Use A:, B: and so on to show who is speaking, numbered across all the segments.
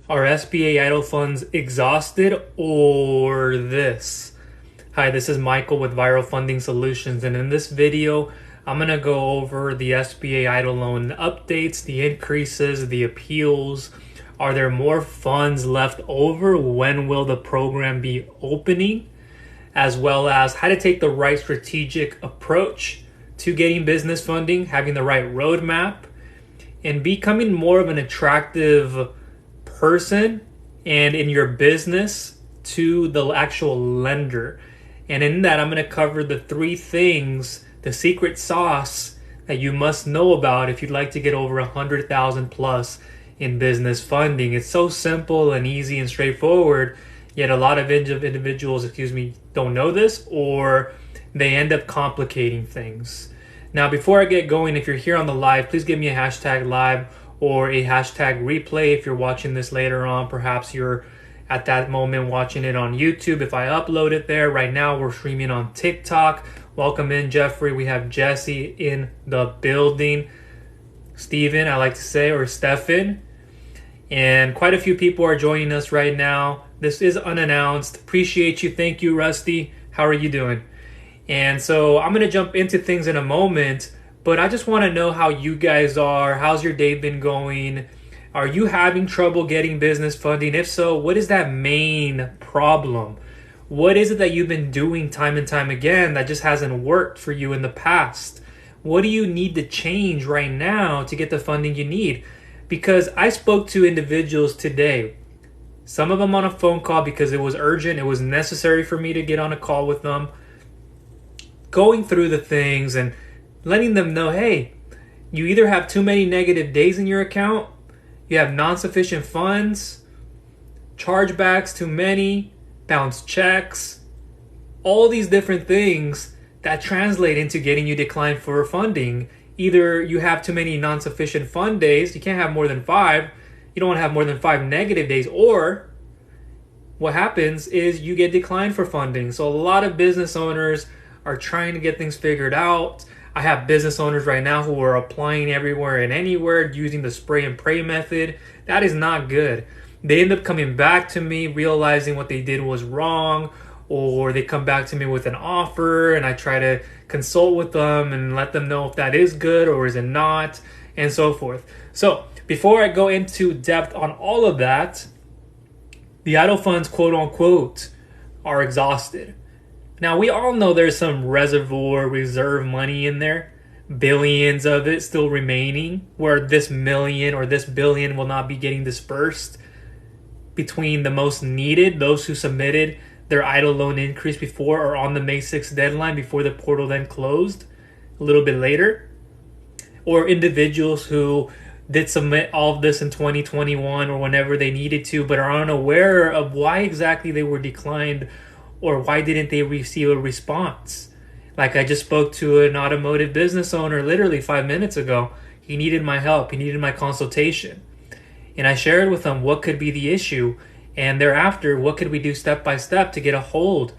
A: Are SBA EIDL funds exhausted or this? Hi, this is Michael with Viral Funding Solutions, and in this video, I'm going to go over the SBA EIDL loan updates, the increases, the appeals. Are there more funds left over? When will the program be opening? As well as how to take the right strategic approach to getting business funding, having the right roadmap, and becoming more of an attractive person and in your business to the actual lender. And in that, I'm going to cover the 3 things, the secret sauce that you must know about if you'd like to get over 100,000 plus in business funding. It's so simple and easy and straightforward, yet a lot of individuals, don't know this, or they end up complicating things. Now, before I get going, if you're here on the live, please give me a hashtag live or a hashtag replay if you're watching this later on. Perhaps you're at that moment watching it on YouTube. If I upload it there, right now we're streaming on TikTok. Welcome in, Jeffrey. We have Jesse in the building. Steven, I like to say, or Stefan. And quite a few people are joining us right now. This is unannounced. Appreciate you. Thank you, Rusty. How are you doing? And so I'm going to jump into things in a moment, but I just want to know how you guys are. How's your day been going? Are you having trouble getting business funding? If so, what is that main problem? What is it that you've been doing time and time again that just hasn't worked for you in the past? What do you need to change right now to get the funding you need? Because I spoke to individuals today, some of them on a phone call because it was urgent. It was necessary for me to get on a call with them, going through the things and letting them know, hey, you either have too many negative days in your account, you have non-sufficient funds, chargebacks too many, bounced checks, all these different things that translate into getting you declined for funding. Either you have too many non-sufficient fund days, you can't have more than 5, you don't want to have more than 5 negative days, or what happens is you get declined for funding. So a lot of business owners are trying to get things figured out. I have business owners right now who are applying everywhere and anywhere using the spray and pray method. That is not good. They end up coming back to me realizing what they did was wrong, or they come back to me with an offer and I try to consult with them and let them know if that is good or is it not, and so forth. So before I go into depth on all of that, the EIDL funds, quote unquote, are exhausted. Now, we all know there's some reservoir reserve money in there, billions of it still remaining, where this million or this billion will not be getting dispersed between the most needed, those who submitted their EIDL loan increase before or on the May 6th deadline before the portal then closed a little bit later, or individuals who did submit all of this in 2021 or whenever they needed to, but are unaware of why exactly they were declined or why didn't they receive a response. Like I just spoke to an automotive business owner literally 5 minutes ago. He needed my help. He needed my consultation. And I shared with him what could be the issue, and thereafter, what could we do step by step to get a hold.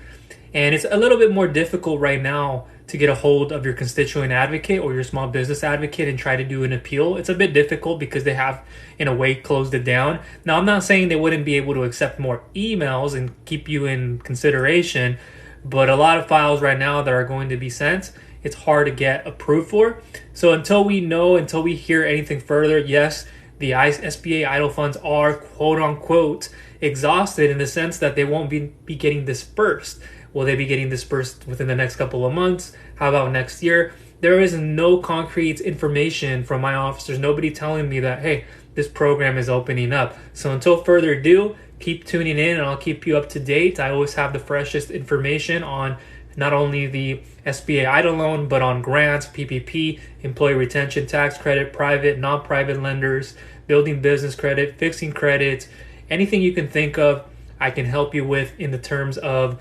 A: And it's a little bit more difficult right now to get a hold of your constituent advocate or your small business advocate and try to do an appeal. It's a bit difficult because they have, in a way, closed it down. Now, I'm not saying they wouldn't be able to accept more emails and keep you in consideration, but a lot of files right now that are going to be sent, it's hard to get approved for. So until we hear anything further, yes, the SBA EIDL funds are, quote unquote, exhausted in the sense that they won't be getting dispersed. Will they be getting dispersed within the next couple of months? How about next year? There is no concrete information from my officers. Nobody telling me that, hey, this program is opening up. So until further ado, keep tuning in and I'll keep you up to date. I always have the freshest information on not only the SBA EIDL loan, but on grants, PPP, employee retention tax credit, private, non-private lenders, building business credit, fixing credit, anything you can think of, I can help you with in the terms of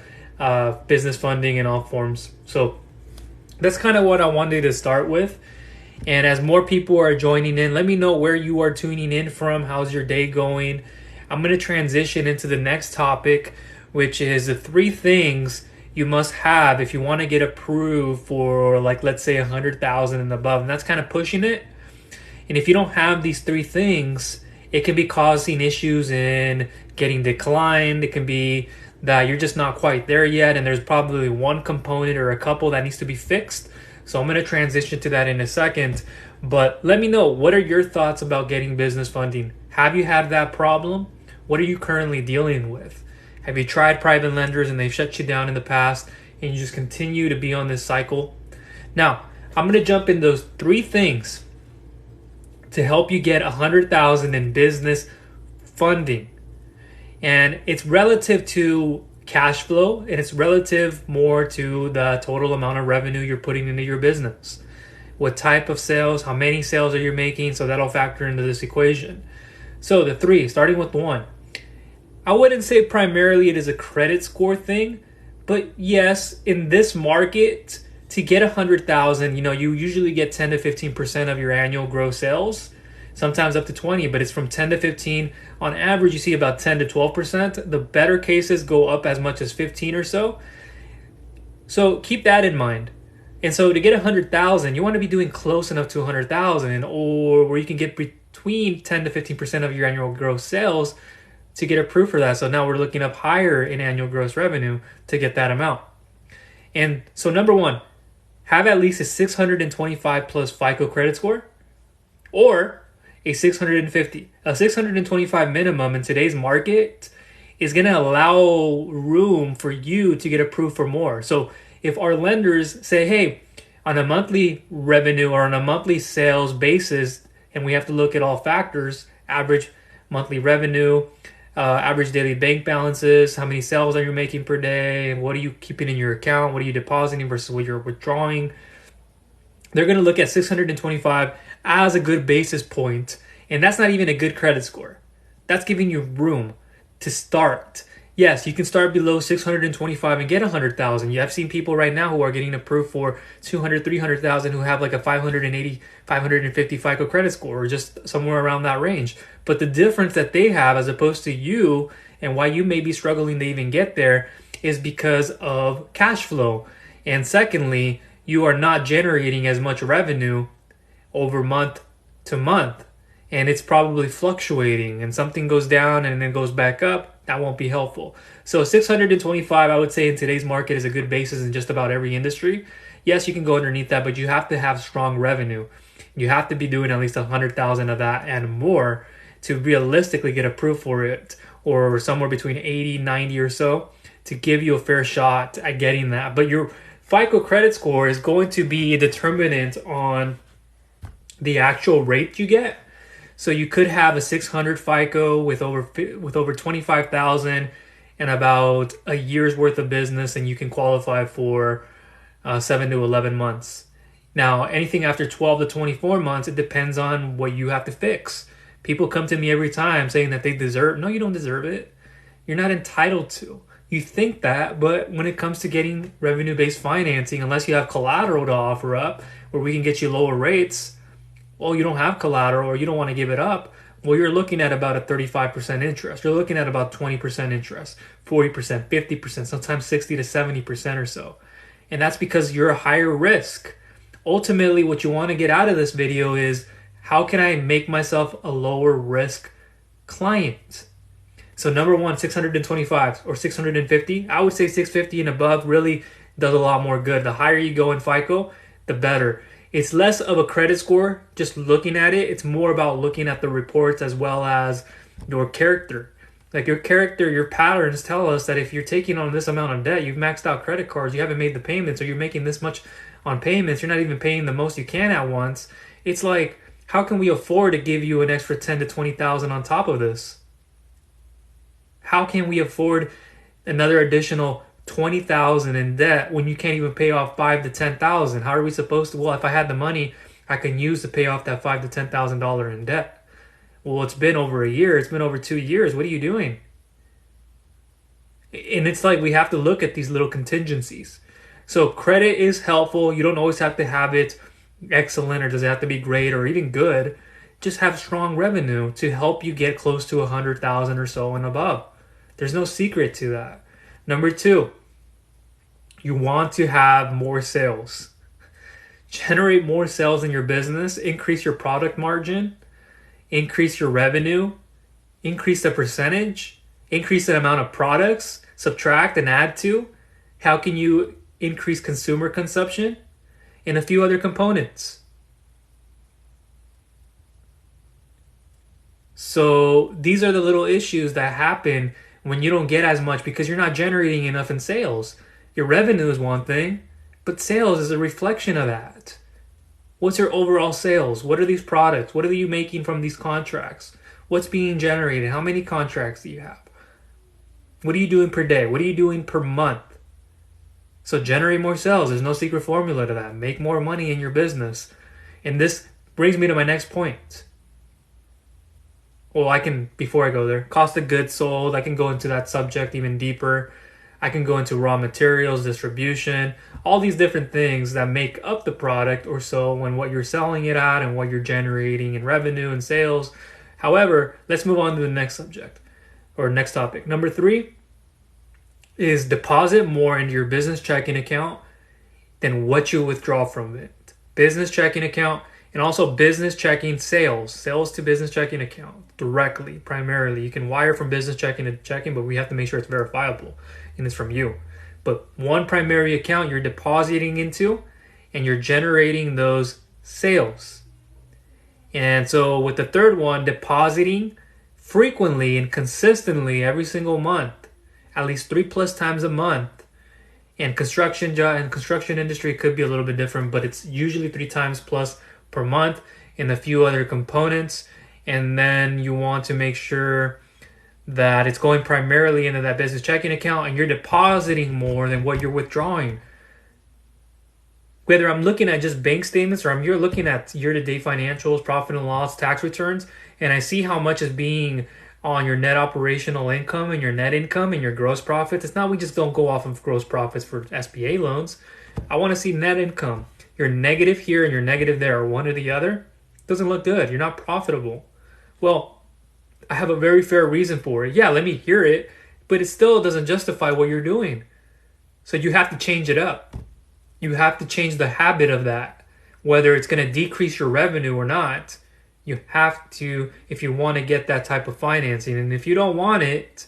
A: business funding in all forms. So that's kind of what I wanted to start with. And as more people are joining in, let me know where you are tuning in from. How's your day going? I'm going to transition into the next topic, which is the 3 things you must have if you want to get approved for, like, let's say 100,000 and above. And that's kind of pushing it. And if you don't have these 3 things, It can be causing issues in getting declined. It can be that you're just not quite there yet, and there's probably one component or a couple that needs to be fixed. So I'm going to transition to that in a second. But let me know, what are your thoughts about getting business funding? Have you had that problem? What are you currently dealing with? Have you tried private lenders and they've shut you down in the past and you just continue to be on this cycle? Now, I'm going to jump in those 3 things to help you get $100,000 in business funding. And it's relative to cash flow, and it's relative more to the total amount of revenue you're putting into your business. What type of sales, how many sales are you making? So that'll factor into this equation. So the 3, starting with 1. I wouldn't say primarily it is a credit score thing, but yes, in this market, to get 100,000, you usually get 10 to 15% of your annual gross sales, sometimes up to 20, but it's from 10 to 15. On average, you see about 10 to 12%. The better cases go up as much as 15 or so. So keep that in mind. And so to get 100,000, you want to be doing close enough to 100,000, or where you can get between 10 to 15% of your annual gross sales to get approved for that. So now we're looking up higher in annual gross revenue to get that amount. And so number 1, have at least a 625 plus FICO credit score, or a 650. A 625 minimum in today's market is going to allow room for you to get approved for more. So if our lenders say, hey, on a monthly revenue or on a monthly sales basis, and we have to look at all factors, average monthly revenue, average daily bank balances, how many sales are you making per day, and what are you keeping in your account, what are you depositing versus what you're withdrawing. They're going to look at 625 as a good basis point, and that's not even a good credit score. That's giving you room to start. Yes, you can start below 625 and get 100,000. You have seen people right now who are getting approved for 200, 300,000 who have like a 580, 550 FICO credit score, or just somewhere around that range. But the difference that they have as opposed to you, and why you may be struggling to even get there, is because of cash flow. And secondly, you are not generating as much revenue over month to month, and it's probably fluctuating, and something goes down and then goes back up. That won't be helpful. So 625, I would say in today's market, is a good basis in just about every industry. Yes, you can go underneath that, but you have to have strong revenue. You have to be doing at least 100,000 of that and more to realistically get approved for it, or somewhere between 80, 90 or so, to give you a fair shot at getting that. But your FICO credit score is going to be a determinant on the actual rate you get. So you could have a 600 FICO with over 25,000 and about a year's worth of business, and you can qualify for 7 to 11 months. Now, anything after 12 to 24 months, it depends on what you have to fix. People come to me every time saying that they deserve. No, you don't deserve it. You're not entitled to. You think that, but when it comes to getting revenue-based financing, unless you have collateral to offer up where we can get you lower rates, well, you don't have collateral or you don't want to give it up, well, you're looking at about a 35% interest. You're looking at about 20% interest, 40%, 50%, sometimes 60 to 70% or so. And that's because you're a higher risk. Ultimately, what you want to get out of this video is, how can I make myself a lower risk client? So number 1, 625 or 650. I would say 650 and above really does a lot more good. The higher you go in FICO, the better. It's less of a credit score, just looking at it. It's more about looking at the reports as well as your character. Like your character, your patterns tell us that if you're taking on this amount of debt, you've maxed out credit cards, you haven't made the payments, or you're making this much on payments, you're not even paying the most you can at once. It's like, how can we afford to give you an extra 10 to 20,000 on top of this? How can we afford another additional 20,000 in debt when you can't even pay off 5 to 10,000? How are we supposed to? Well, if I had the money I can use to pay off that $5 to $10,000 in debt. Well, it's been over a year. It's been over 2 years. What are you doing? And it's like we have to look at these little contingencies. So credit is helpful. You don't always have to have it excellent, or does it have to be great or even good. Just have strong revenue to help you get close to 100,000 or so and above. There's no secret to that. Number 2, you want to have more sales. Generate more sales in your business, increase your product margin, increase your revenue, increase the percentage, increase the amount of products, subtract and add to? How can you increase consumer consumption? And a few other components. So these are the little issues that happen when you don't get as much because you're not generating enough in sales. Your revenue is one thing, but sales is a reflection of that. What's your overall sales? What are these products? What are you making from these contracts? What's being generated? How many contracts do you have? What are you doing per day? What are you doing per month? So generate more sales. There's no secret formula to that. Make more money in your business. And this brings me to my next point. Well, before I go there, cost of goods sold, I can go into that subject even deeper. I can go into raw materials, distribution, all these different things that make up the product or so and what you're selling it at and what you're generating in revenue and sales. However, let's move on to the next subject or next topic. Number 3 is deposit more into your business checking account than what you withdraw from it. Business checking account and also business checking sales to business checking account directly, primarily. You can wire from business checking to checking, but we have to make sure it's verifiable and it's from you. But one primary account you're depositing into and you're generating those sales. And so with the third one, depositing frequently and consistently every single month, at least 3+ times a month. And construction industry could be a little bit different, but it's usually 3 times plus per month and a few other components. And then you want to make sure that it's going primarily into that business checking account and you're depositing more than what you're withdrawing. Whether I'm looking at just bank statements or you're looking at year-to-date financials, profit and loss, tax returns, and I see how much is being on your net operational income and your net income and your gross profits. It's not we just don't go off of gross profits for SBA loans. I want to see net income. You're negative here and you're negative there, or one or the other. It doesn't look good. You're not profitable. Well, I have a very fair reason for it. Yeah, let me hear it, but it still doesn't justify what you're doing. So you have to change it up. You have to change the habit of that, whether it's going to decrease your revenue or not. You have to, if you want to get that type of financing. And if you don't want it,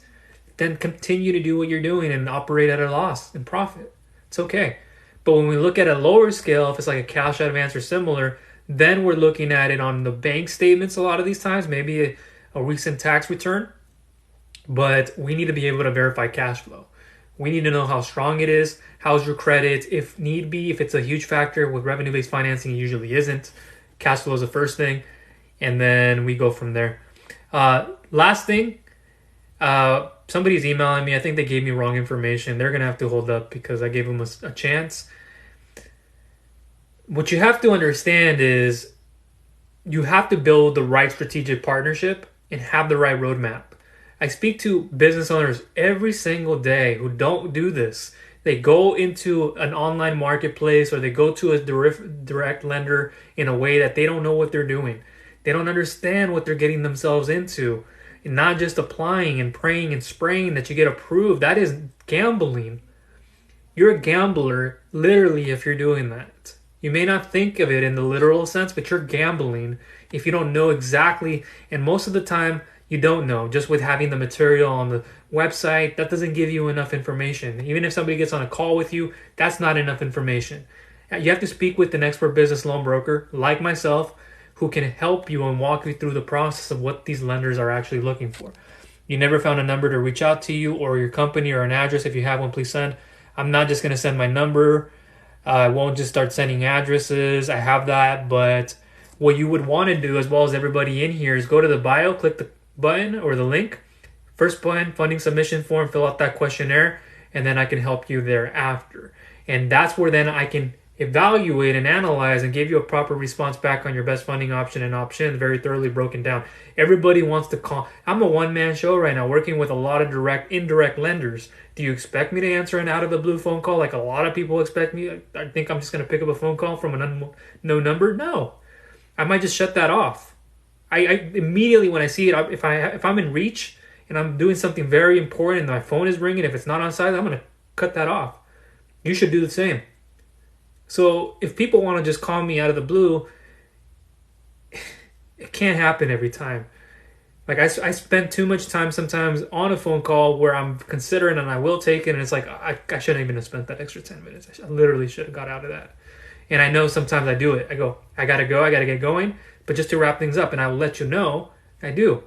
A: then continue to do what you're doing and operate at a loss and profit. It's okay. But when we look at a lower scale, if it's like a cash advance or similar, then we're looking at it on the bank statements a lot of these times, maybe a recent tax return. But we need to be able to verify cash flow. We need to know how strong it is. How's your credit? If need be, if it's a huge factor with revenue-based financing, it usually isn't. Cash flow is the first thing. And then we go from there. Last thing, somebody's emailing me. I think they gave me wrong information. They're going to have to hold up because I gave them a chance. What you have to understand is you have to build the right strategic partnership and have the right roadmap. I speak to business owners every single day who don't do this. They go into an online marketplace or they go to a direct lender in a way that they don't know what they're doing. They don't understand what they're getting themselves into. And not just applying and praying and spraying that you get approved. That is gambling. You're a gambler, literally, if you're doing that. You may not think of it in the literal sense, but you're gambling if you don't know exactly. And most of the time, you don't know. Just with having the material on the website, that doesn't give you enough information. Even if somebody gets on a call with you, that's not enough information. You have to speak with an expert business loan broker, like myself, who can help you and walk you through the process of what these lenders are actually looking for. You never found a number to reach out to you or your company or an address. If you have one, please send. I'm not just going to send my number. I won't just start sending addresses. I have that. But what you would want to do, as well as everybody in here, is go to the bio, click the button or the link. First button, funding submission form, fill out that questionnaire, and then I can help you thereafter. And that's where then I can evaluate and analyze and give you a proper response back on your best funding option and options, very thoroughly broken down. Everybody wants to call. I'm a one-man show right now, working with a lot of indirect lenders. Do you expect me to answer an out-of-the-blue phone call like a lot of people expect me? I think I'm just going to pick up a phone call from an unknown number? No. I might just shut that off. I immediately when I see it, if I'm in reach and I'm doing something very important and my phone is ringing, if it's not on silent, I'm going to cut that off. You should do the same. So if people want to just call me out of the blue, it can't happen every time. Like I spend too much time sometimes on a phone call where I'm considering and I will take it, and it's like I shouldn't even have spent that extra 10 minutes. I literally should have got out of that. And I know sometimes I do it. I go, I gotta get going. But just to wrap things up, and I will let you know, I do.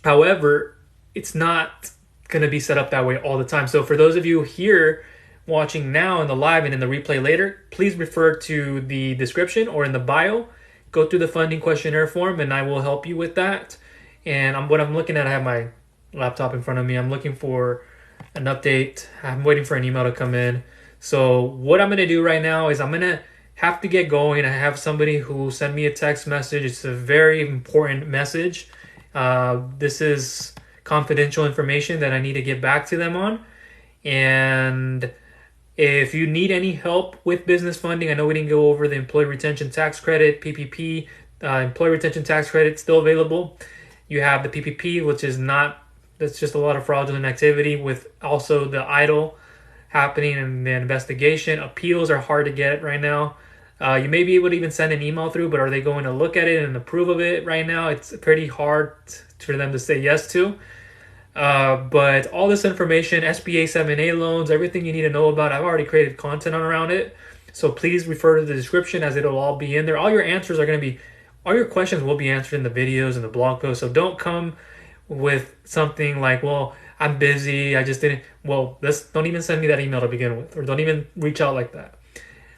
A: However, it's not going to be set up that way all the time. So for those of you here watching now in the live and in the replay later, please refer to the description or in the bio. Go through the funding questionnaire form, and I will help you with that. And what I'm looking at, I have my laptop in front of me. I'm looking for an update. I'm waiting for an email to come in. So what I'm going to do right now is I'm going to have to get going. I have somebody who sent me a text message. It's a very important message. This is confidential information that I need to get back to them on. And if you need any help with business funding, I know we didn't go over the Employee Retention Tax Credit, PPP. Employee Retention Tax Credit still available. You have the PPP, which is not, that's just a lot of fraudulent activity, with also the EIDL happening and the investigation. Appeals are hard to get right now. You may be able to even send an email through, but are they going to look at it and approve of it right now? It's pretty hard for them to say yes to. But all this information, SBA 7A loans, everything you need to know about, I've already created content around it. So please refer to the description, as it'll all be in there. All your answers are going to be, all your questions will be answered in the videos and the blog posts. So don't come with something like, well, I'm busy, I just didn't. Well, don't even send me that email to begin with, or don't even reach out like that.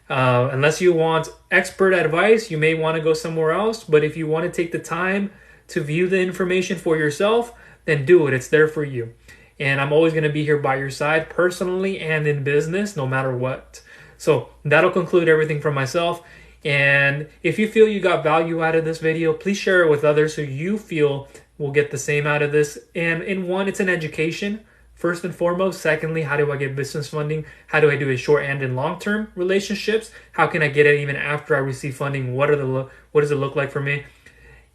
A: Unless you want expert advice, you may want to go somewhere else. But if you want to take the time to view the information for yourself, then do it. It's there for you. And I'm always going to be here by your side, personally and in business, no matter what. So that'll conclude everything from myself. And if you feel you got value out of this video, please share it with others so you feel will get the same out of this. And in one, it's an education, first and foremost. Secondly, how do I get business funding? How do I do it short and in long-term relationships? How can I get it even after I receive funding? What does it look like for me?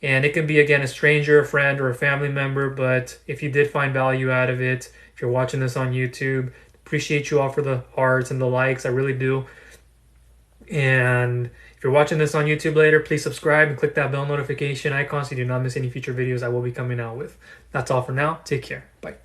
A: And it can be, again, a stranger, a friend, or a family member. But if you did find value out of it, if you're watching this on YouTube, appreciate you all for the hearts and the likes. I really do. And if you're watching this on YouTube later, please subscribe and click that bell notification icon so you do not miss any future videos I will be coming out with. That's all for now. Take care. Bye.